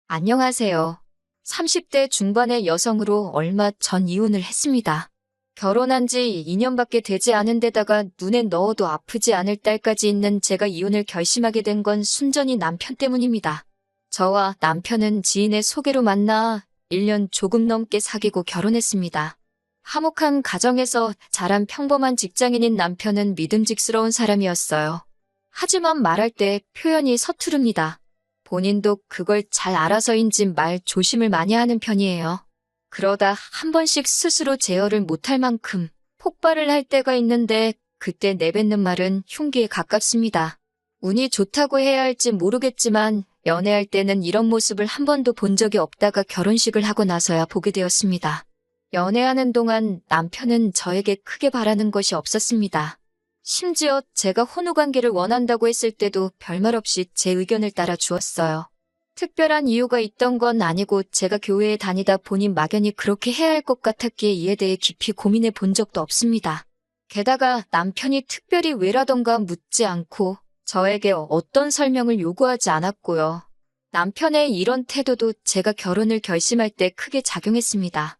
안녕하세요. 30대 중반의 여성으로 얼마 전 이혼을 했습니다. 결혼한 지 2년밖에 되지 않은 데다가 눈에 넣어도 아프지 않을 딸까지 있는 제가 이혼을 결심하게 된 건 순전히 남편 때문입니다. 저와 남편은 지인의 소개로 만나 1년 조금 넘게 사귀고 결혼했습니다. 화목한 가정에서 자란 평범한 직장인인 남편은 믿음직스러운 사람이었어요. 하지만 말할 때 표현이 서투릅니다. 본인도 그걸 잘 알아서인지 말 조심을 많이 하는 편이에요. 그러다 한 번씩 스스로 제어를 못할 만큼 폭발을 할 때가 있는데 그때 내뱉는 말은 흉기에 가깝습니다. 운이 좋다고 해야 할지 모르겠지만 연애할 때는 이런 모습을 한 번도 본 적이 없다가 결혼식을 하고 나서야 보게 되었습니다. 연애하는 동안 남편은 저에게 크게 바라는 것이 없었습니다. 심지어 제가 혼후관계를 원한다고 했을 때도 별말 없이 제 의견을 따라 주었어요. 특별한 이유가 있던 건 아니고 제가 교회에 다니다 보니 막연히 그렇게 해야 할 것 같았기에 이에 대해 깊이 고민해 본 적도 없습니다. 게다가 남편이 특별히 왜라던가 묻지 않고 저에게 어떤 설명을 요구하지 않았고요. 남편의 이런 태도도 제가 결혼을 결심할 때 크게 작용했습니다.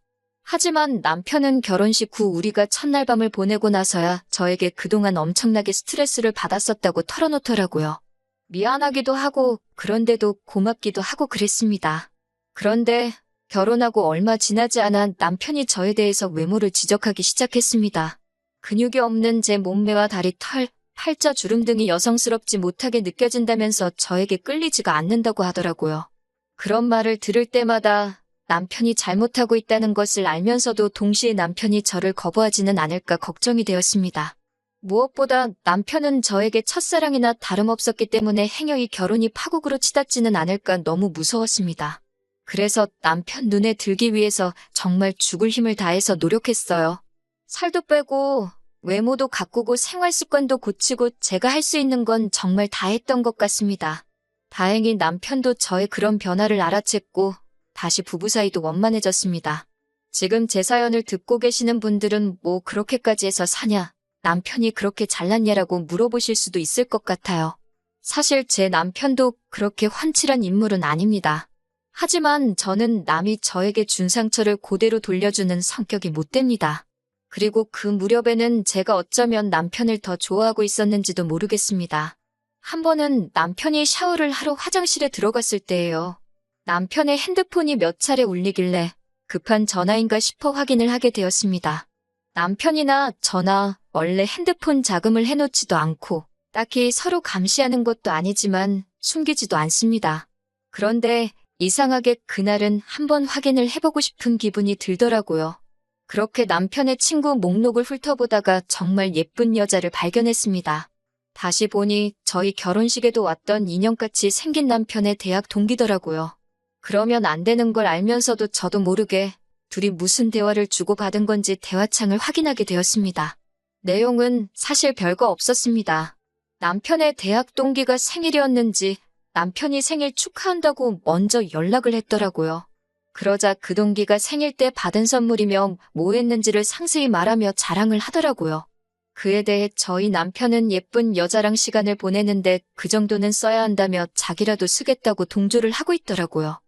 하지만 남편은 결혼식 후 우리가 첫날 밤을 보내고 나서야 저에게 그동안 엄청나게 스트레스를 받았었다고 털어놓더라고요. 미안하기도 하고 그런데도 고맙기도 하고 그랬습니다. 그런데 결혼하고 얼마 지나지 않아 남편이 저에 대해서 외모를 지적하기 시작했습니다. 근육이 없는 제 몸매와 다리 털, 팔자 주름 등이 여성스럽지 못하게 느껴진다면서 저에게 끌리지가 않는다고 하더라고요. 그런 말을 들을 때마다 남편이 잘못하고 있다는 것을 알면서도 동시에 남편이 저를 거부하지는 않을까 걱정이 되었습니다. 무엇보다 남편은 저에게 첫사랑이나 다름없었기 때문에 행여이 결혼이 파국으로 치닫지는 않을까 너무 무서웠습니다. 그래서 남편 눈에 들기 위해서 정말 죽을 힘을 다해서 노력했어요. 살도 빼고 외모도 가꾸고 생활 습관도 고치고 제가 할 수 있는 건 정말 다 했던 것 같습니다. 다행히 남편도 저의 그런 변화를 알아챘고 다시 부부 사이도 원만해졌습니다. 지금 제 사연을 듣고 계시는 분들은 뭐 그렇게까지 해서 사냐, 남편이 그렇게 잘났냐라고 물어보실 수도 있을 것 같아요. 사실 제 남편도 그렇게 훤칠한 인물은 아닙니다. 하지만 저는 남이 저에게 준 상처를 그대로 돌려주는 성격이 못 됩니다. 그리고 그 무렵에는 제가 어쩌면 남편을 더 좋아하고 있었는지도 모르겠습니다. 한 번은 남편이 샤워를 하러 화장실에 들어갔을 때예요. 남편의 핸드폰이 몇 차례 울리길래 급한 전화인가 싶어 확인을 하게 되었습니다. 남편이나 저나 원래 핸드폰 자금을 해놓지도 않고 딱히 서로 감시하는 것도 아니지만 숨기지도 않습니다. 그런데 이상하게 그날은 한번 확인을 해보고 싶은 기분이 들더라고요. 그렇게 남편의 친구 목록을 훑어보다가 정말 예쁜 여자를 발견했습니다. 다시 보니 저희 결혼식에도 왔던 인형같이 생긴 남편의 대학 동기더라고요. 그러면 안 되는 걸 알면서도 저도 모르게 둘이 무슨 대화를 주고받은 건지 대화창을 확인하게 되었습니다. 내용은 사실 별거 없었습니다. 남편의 대학 동기가 생일이었는지 남편이 생일 축하한다고 먼저 연락을 했더라고요. 그러자 그 동기가 생일 때 받은 선물이며 뭐 했는지를 상세히 말하며 자랑을 하더라고요. 그에 대해 저희 남편은 예쁜 여자랑 시간을 보내는데 그 정도는 써야 한다며 자기라도 쓰겠다고 동조를 하고 있더라고요.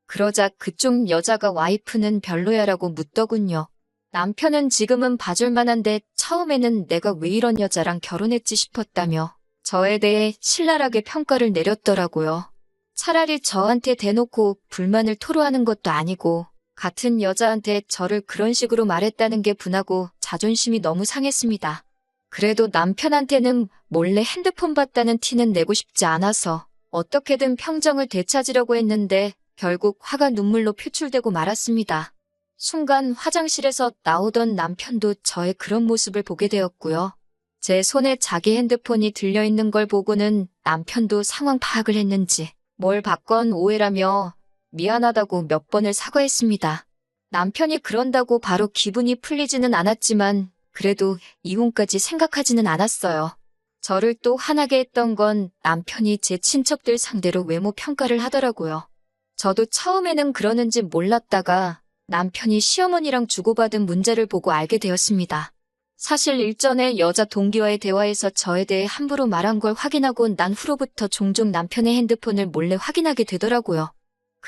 그러자 그쪽 여자가 와이프는 별로야라고 묻더군요. 남편은 지금은 봐줄 만한데 처음에는 내가 왜 이런 여자랑 결혼했지 싶었다며 저에 대해 신랄하게 평가를 내렸더라고요. 차라리 저한테 대놓고 불만을 토로하는 것도 아니고 같은 여자한테 저를 그런 식으로 말했다는 게 분하고 자존심이 너무 상했습니다. 그래도 남편한테는 몰래 핸드폰 봤다는 티는 내고 싶지 않아서 어떻게든 평정을 되찾으려고 했는데 결국 화가 눈물로 표출되고 말았습니다. 순간 화장실에서 나오던 남편도 저의 그런 모습을 보게 되었고요. 제 손에 자기 핸드폰이 들려있는 걸 보고는 남편도 상황 파악을 했는지 뭘 봤건 오해라며 미안하다고 몇 번을 사과했습니다. 남편이 그런다고 바로 기분이 풀리지는 않았지만 그래도 이혼까지 생각하지는 않았어요. 저를 또 화나게 했던 건 남편이 제 친척들 상대로 외모 평가를 하더라고요. 저도 처음에는 그러는지 몰랐다가 남편이 시어머니랑 주고받은 문자를 보고 알게 되었습니다. 사실 일전에 여자 동기와의 대화에서 저에 대해 함부로 말한 걸 확인하고 난 후로부터 종종 남편의 핸드폰을 몰래 확인하게 되더라고요.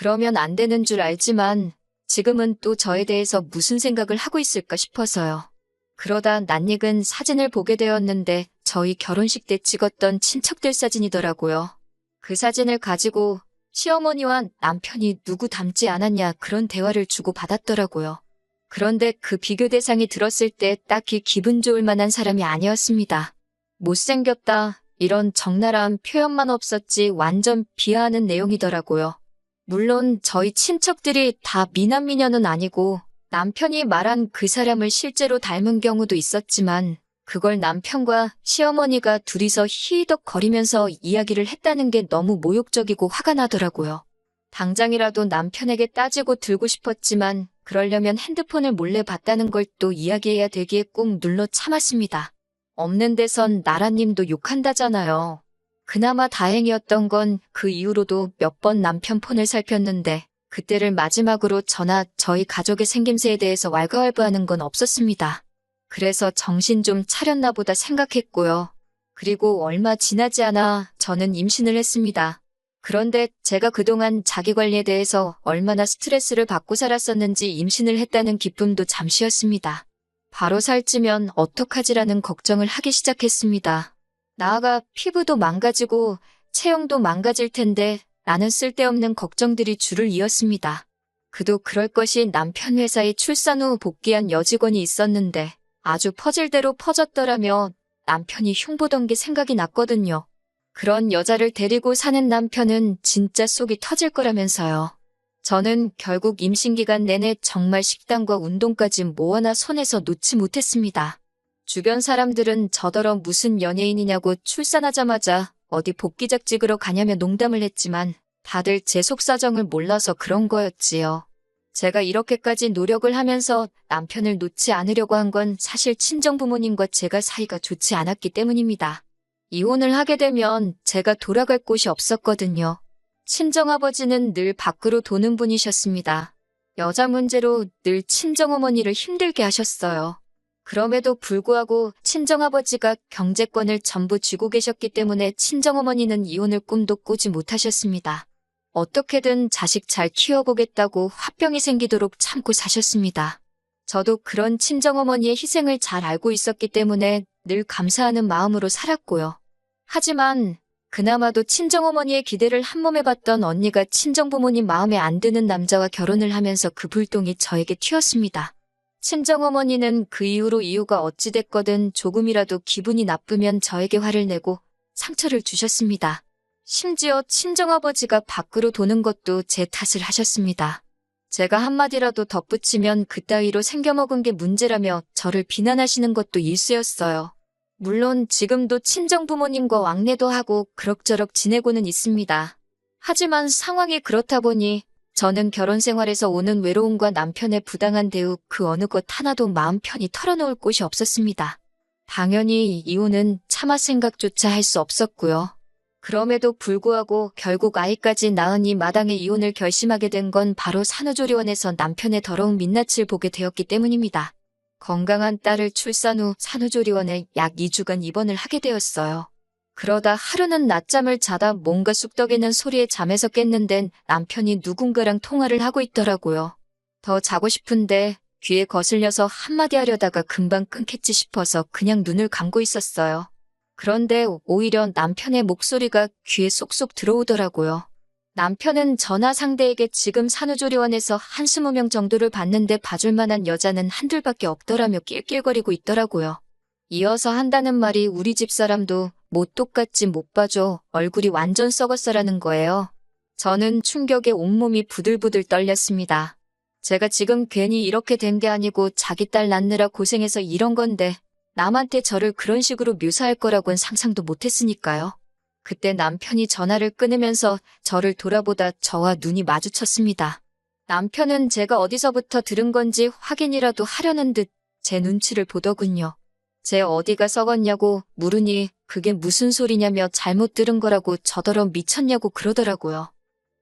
그러면 안 되는 줄 알지만 지금은 또 저에 대해서 무슨 생각을 하고 있을까 싶어서요. 그러다 낯익은 사진을 보게 되었는데 저희 결혼식 때 찍었던 친척들 사진이더라고요. 그 사진을 가지고 시어머니와 남편이 누구 닮지 않았냐 그런 대화를 주고받았더라고요. 그런데 그 비교 대상이 들었을 때 딱히 기분 좋을 만한 사람이 아니었습니다. 못생겼다 이런 적나라한 표현만 없었지 완전 비하하는 내용이더라고요. 물론 저희 친척들이 다 미남미녀는 아니고 남편이 말한 그 사람을 실제로 닮은 경우도 있었지만 그걸 남편과 시어머니가 둘이서 히히덕거리면서 이야기를 했다는 게 너무 모욕적이고 화가 나더라고요. 당장이라도 남편에게 따지고 들고 싶었지만 그러려면 핸드폰을 몰래 봤다는 걸 또 이야기해야 되기에 꾹 눌러 참았습니다. 없는 데선 나라님도 욕한다잖아요. 그나마 다행이었던 건 그 이후로도 몇 번 남편 폰을 살폈는데 그때를 마지막으로 저나 저희 가족의 생김새에 대해서 왈가왈부하는 건 없었습니다. 그래서 정신 좀 차렸나 보다 생각했고요. 그리고 얼마 지나지 않아 저는 임신을 했습니다. 그런데 제가 그동안 자기관리에 대해서 얼마나 스트레스를 받고 살았었는지 임신을 했다는 기쁨도 잠시였습니다. 바로 살찌면 어떡하지라는 걱정을 하기 시작했습니다. 나아가 피부도 망가지고 체형도 망가질 텐데 나는 쓸데없는 걱정들이 줄을 이었습니다. 그도 그럴 것이 남편 회사에 출산 후 복귀한 여직원이 있었는데 아주 퍼질대로 퍼졌더라며 남편이 흉보던 게 생각이 났거든요. 그런 여자를 데리고 사는 남편은 진짜 속이 터질 거라면서요. 저는 결국 임신 기간 내내 정말 식단과 운동까지 뭐 하나 손에서 놓지 못했습니다. 주변 사람들은 저더러 무슨 연예인이냐고 출산하자마자 어디 복귀작 찍으러 가냐며 농담을 했지만 다들 제 속사정을 몰라서 그런 거였지요. 제가 이렇게까지 노력을 하면서 남편을 놓지 않으려고 한 건 사실 친정부모님과 제가 사이가 좋지 않았기 때문입니다. 이혼을 하게 되면 제가 돌아갈 곳이 없었거든요. 친정아버지는 늘 밖으로 도는 분이셨습니다. 여자 문제로 늘 친정어머니를 힘들게 하셨어요. 그럼에도 불구하고 친정아버지가 경제권을 전부 쥐고 계셨기 때문에 친정어머니는 이혼을 꿈도 꾸지 못하셨습니다. 어떻게든 자식 잘 키워보겠다고 화병이 생기도록 참고 사셨습니다. 저도 그런 친정어머니의 희생을 잘 알고 있었기 때문에 늘 감사하는 마음으로 살았고요. 하지만 그나마도 친정어머니의 기대를 한몸에 봤던 언니가 친정부모님 마음에 안 드는 남자와 결혼을 하면서 그 불똥이 저에게 튀었습니다. 친정어머니는 그 이후로 이유가 어찌됐거든 조금이라도 기분이 나쁘면 저에게 화를 내고 상처를 주셨습니다. 심지어 친정아버지가 밖으로 도는 것도 제 탓을 하셨습니다. 제가 한마디라도 덧붙이면 그따위로 생겨먹은 게 문제라며 저를 비난하시는 것도 일쑤였어요. 물론 지금도 친정부모님과 왕래도 하고 그럭저럭 지내고는 있습니다. 하지만 상황이 그렇다 보니 저는 결혼 생활에서 오는 외로움과 남편의 부당한 대우 그 어느 것 하나도 마음 편히 털어놓을 곳이 없었습니다. 당연히 이혼은 차마 생각조차 할 수 없었고요. 그럼에도 불구하고 결국 아이까지 낳은 이 마당에 이혼을 결심하게 된 건 바로 산후조리원에서 남편의 더러운 민낯을 보게 되었기 때문입니다. 건강한 딸을 출산 후 산후조리원에 약 2주간 입원을 하게 되었어요. 그러다 하루는 낮잠을 자다 뭔가 쑥덕이는 소리에 잠에서 깼는데 남편이 누군가랑 통화를 하고 있더라고요. 더 자고 싶은데 귀에 거슬려서 한마디 하려다가 금방 끊겠지 싶어서 그냥 눈을 감고 있었어요. 그런데 오히려 남편의 목소리가 귀에 쏙쏙 들어오더라고요. 남편은 전화 상대에게 지금 산후조리원에서 한 20명 정도를 봤는데 봐줄 만한 여자는 한둘밖에 없더라며 낄낄거리고 있더라고요. 이어서 한다는 말이 우리 집사람도 뭐 똑같지 못 봐줘 얼굴이 완전 썩었어라는 거예요. 저는 충격에 온몸이 부들부들 떨렸습니다. 제가 지금 괜히 이렇게 된 게 아니고 자기 딸 낳느라 고생해서 이런 건데 남한테 저를 그런 식으로 묘사할 거라고는 상상도 못했으니까요. 그때 남편이 전화를 끊으면서 저를 돌아보다 저와 눈이 마주쳤습니다. 남편은 제가 어디서부터 들은 건지 확인이라도 하려는 듯 제 눈치를 보더군요. 제 어디가 썩었냐고 물으니 그게 무슨 소리냐며 잘못 들은 거라고 저더러 미쳤냐고 그러더라고요.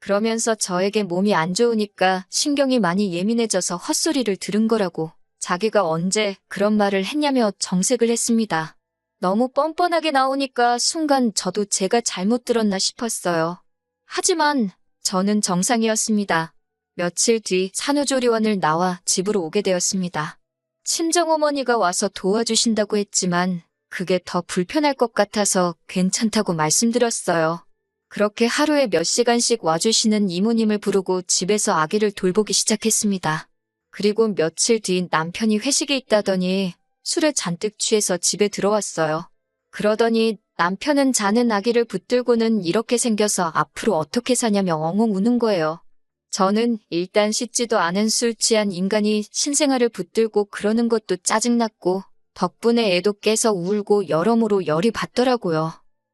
그러면서 저에게 몸이 안 좋으니까 신경이 많이 예민해져서 헛소리를 들은 거라고 자기가 언제 그런 말을 했냐며 정색을 했습니다. 너무 뻔뻔하게 나오니까 순간 저도 제가 잘못 들었나 싶었어요. 하지만 저는 정상이었습니다. 며칠 뒤 산후조리원을 나와 집으로 오게 되었습니다. 친정어머니가 와서 도와주신다고 했지만 그게 더 불편할 것 같아서 괜찮다고 말씀드렸어요. 그렇게 하루에 몇 시간씩 와주시는 이모님을 부르고 집에서 아기를 돌보기 시작했습니다. 그리고 며칠 뒤 남편이 회식에 있다더니 술에 잔뜩 취해서 집에 들어왔어요. 그러더니 남편은 자는 아기를 붙들고는 이렇게 생겨서 앞으로 어떻게 사냐며 엉엉 우는 거예요. 저는 일단 씻지도 않은 술 취한 인간이 신생아를 붙들고 그러는 것도 짜증났고 덕분에 애도 깨서 울고 여러모로 열이 받더라고요.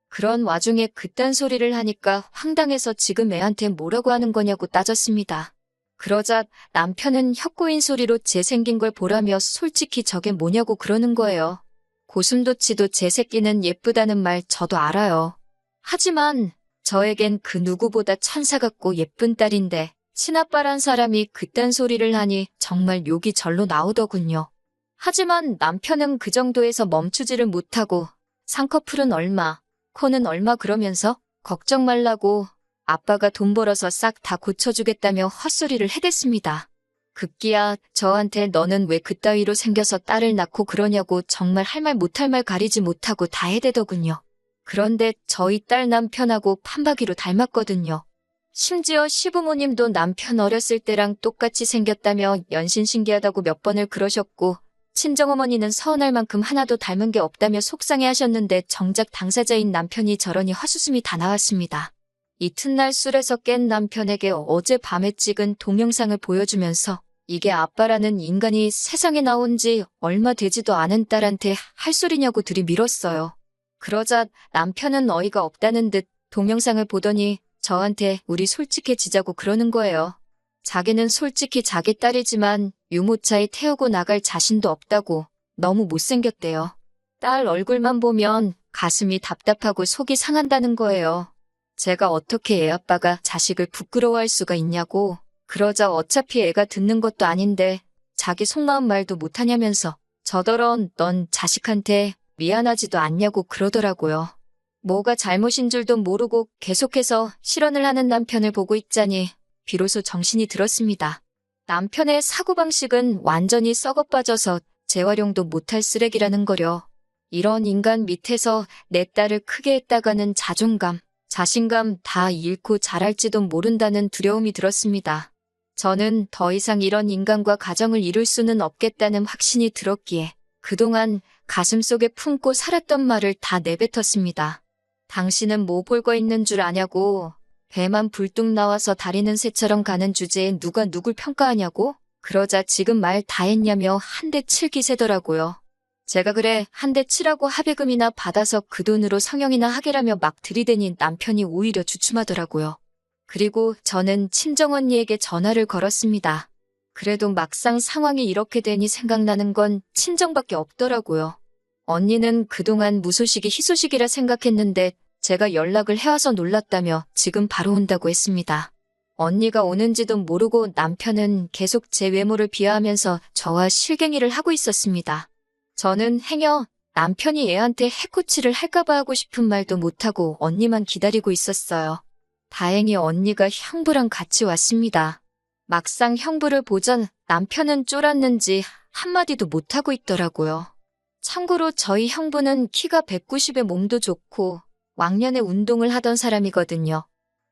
그런 와중에 그딴 소리를 하니까 황당해서 지금 애한테 뭐라고 하는 거냐고 따졌습니다. 그러자 남편은 혀꼬인 소리로 제 생긴 걸 보라며 솔직히 저게 뭐냐고 그러는 거예요. 고슴도치도 제 새끼는 예쁘다는 말 저도 알아요. 하지만 저에겐 그 누구보다 천사 같고 예쁜 딸인데 친아빠란 사람이 그딴 소리를 하니 정말 욕이 절로 나오더군요. 하지만 남편은 그 정도에서 멈추지를 못하고 쌍꺼풀은 얼마, 코는 얼마 그러면서 걱정 말라고 아빠가 돈 벌어서 싹 다 고쳐주겠다며 헛소리를 해댔습니다. 급기야 저한테 너는 왜 그따위로 생겨서 딸을 낳고 그러냐고 정말 할 말 못할 말 가리지 못하고 다 해대더군요. 그런데 저희 딸 남편하고 판박이로 닮았거든요. 심지어 시부모님도 남편 어렸을 때랑 똑같이 생겼다며 연신 신기하다고 몇 번을 그러셨고 친정어머니는 서운할 만큼 하나도 닮은 게 없다며 속상해하셨는데 정작 당사자인 남편이 저러니 헛웃음이 다 나왔습니다. 이튿날 술에서 깬 남편에게 어젯밤에 찍은 동영상을 보여주면서 이게 아빠라는 인간이 세상에 나온 지 얼마 되지도 않은 딸한테 할 소리냐고 들이밀었어요. 그러자 남편은 어이가 없다는 듯 동영상을 보더니 저한테 우리 솔직해지자고 그러는 거예요. 자기는 솔직히 자기 딸이지만 유모차에 태우고 나갈 자신도 없다고 너무 못생겼대요. 딸 얼굴만 보면 가슴이 답답하고 속이 상한다는 거예요. 제가 어떻게 애 아빠가 자식을 부끄러워할 수가 있냐고. 그러자 어차피 애가 듣는 것도 아닌데 자기 속마음 말도 못하냐면서 저더러 넌 자식한테 미안하지도 않냐고 그러더라고요. 뭐가 잘못인 줄도 모르고 계속해서 실언을 하는 남편을 보고 있자니 비로소 정신이 들었습니다. 남편의 사고방식은 완전히 썩어빠져서 재활용도 못할 쓰레기라는 거려. 이런 인간 밑에서 내 딸을 크게 했다가는 자존감, 자신감 다 잃고 자랄지도 모른다는 두려움이 들었습니다. 저는 더 이상 이런 인간과 가정을 이룰 수는 없겠다는 확신이 들었기에 그동안 가슴속에 품고 살았던 말을 다 내뱉었습니다. 당신은 뭐 볼 거 있는 줄 아냐고. 배만 불뚝 나와서 다리는 새처럼 가는 주제에 누가 누굴 평가하냐고? 그러자 지금 말 다 했냐며 한 대 칠 기세더라고요. 제가 그래 한 대 치라고 합의금이나 받아서 그 돈으로 성형이나 하게라며 막 들이대니 남편이 오히려 주춤하더라고요. 그리고 저는 친정언니에게 전화를 걸었습니다. 그래도 막상 상황이 이렇게 되니 생각나는 건 친정밖에 없더라고요. 언니는 그동안 무소식이 희소식이라 생각했는데 제가 연락을 해와서 놀랐다며 지금 바로 온다고 했습니다. 언니가 오는지도 모르고 남편은 계속 제 외모를 비하하면서 저와 실갱이를 하고 있었습니다. 저는 행여 남편이 애한테 해코치를 할까봐 하고 싶은 말도 못하고 언니만 기다리고 있었어요. 다행히 언니가 형부랑 같이 왔습니다. 막상 형부를 보자 남편은 쫄았는지 한마디도 못하고 있더라고요. 참고로 저희 형부는 키가 190에 몸도 좋고 왕년에 운동을 하던 사람이거든요.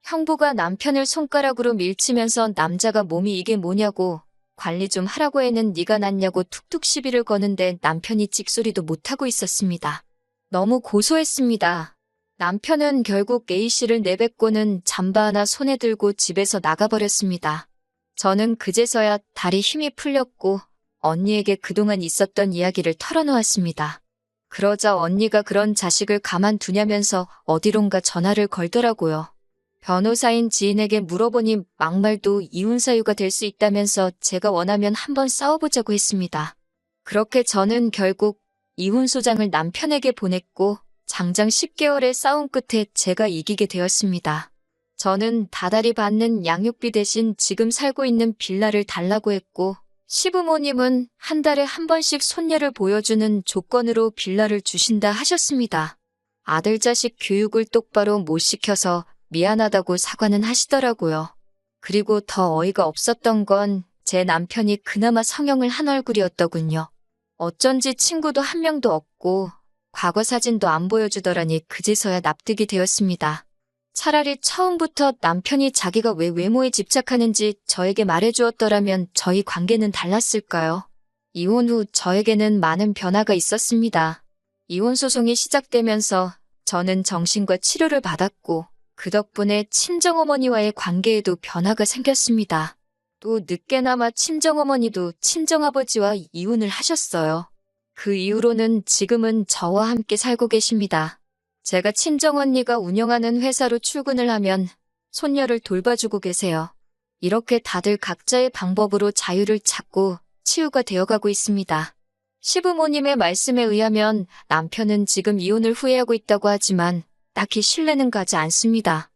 형부가 남편을 손가락으로 밀치면서 남자가 몸이 이게 뭐냐고 관리 좀 하라고 해는 네가 낫냐고 툭툭 시비를 거는데 남편이 찍소리도 못하고 있었습니다. 너무 고소했습니다. 남편은 결국 A씨를 내뱉고는 잠바 하나 손에 들고 집에서 나가버렸습니다. 저는 그제서야 다리 힘이 풀렸고 언니에게 그동안 있었던 이야기를 털어놓았습니다. 그러자 언니가 그런 자식을 가만두냐면서 어디론가 전화를 걸더라고요. 변호사인 지인에게 물어보니 막말도 이혼 사유가 될 수 있다면서 제가 원하면 한번 싸워보자고 했습니다. 그렇게 저는 결국 이혼 소장을 남편에게 보냈고 장장 10개월의 싸움 끝에 제가 이기게 되었습니다. 저는 다달이 받는 양육비 대신 지금 살고 있는 빌라를 달라고 했고 시부모님은 한 달에 한 번씩 손녀를 보여주는 조건으로 빌라를 주신다 하셨습니다. 아들 자식 교육을 똑바로 못 시켜서 미안하다고 사과는 하시더라고요. 그리고 더 어이가 없었던 건 제 남편이 그나마 성형을 한 얼굴이었더군요. 어쩐지 친구도 한 명도 없고 과거 사진도 안 보여주더라니 그제서야 납득이 되었습니다. 차라리 처음부터 남편이 자기가 왜 외모에 집착하는지 저에게 말해주었더라면 저희 관계는 달랐을까요? 이혼 후 저에게는 많은 변화가 있었습니다. 이혼 소송이 시작되면서 저는 정신과 치료를 받았고 그 덕분에 친정어머니와의 관계에도 변화가 생겼습니다. 또 늦게나마 친정어머니도 친정아버지와 이혼을 하셨어요. 그 이후로는 지금은 저와 함께 살고 계십니다. 제가 친정언니가 운영하는 회사로 출근을 하면 손녀를 돌봐주고 계세요. 이렇게 다들 각자의 방법으로 자유를 찾고 치유가 되어가고 있습니다. 시부모님의 말씀에 의하면 남편은 지금 이혼을 후회하고 있다고 하지만 딱히 신뢰는 가지 않습니다.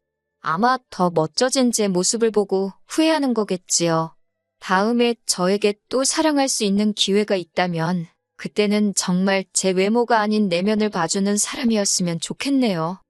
아마 더 멋져진 제 모습을 보고 후회하는 거겠지요. 다음에 저에게 또 사랑할 수 있는 기회가 있다면 그때는 정말 제 외모가 아닌 내면을 봐주는 사람이었으면 좋겠네요.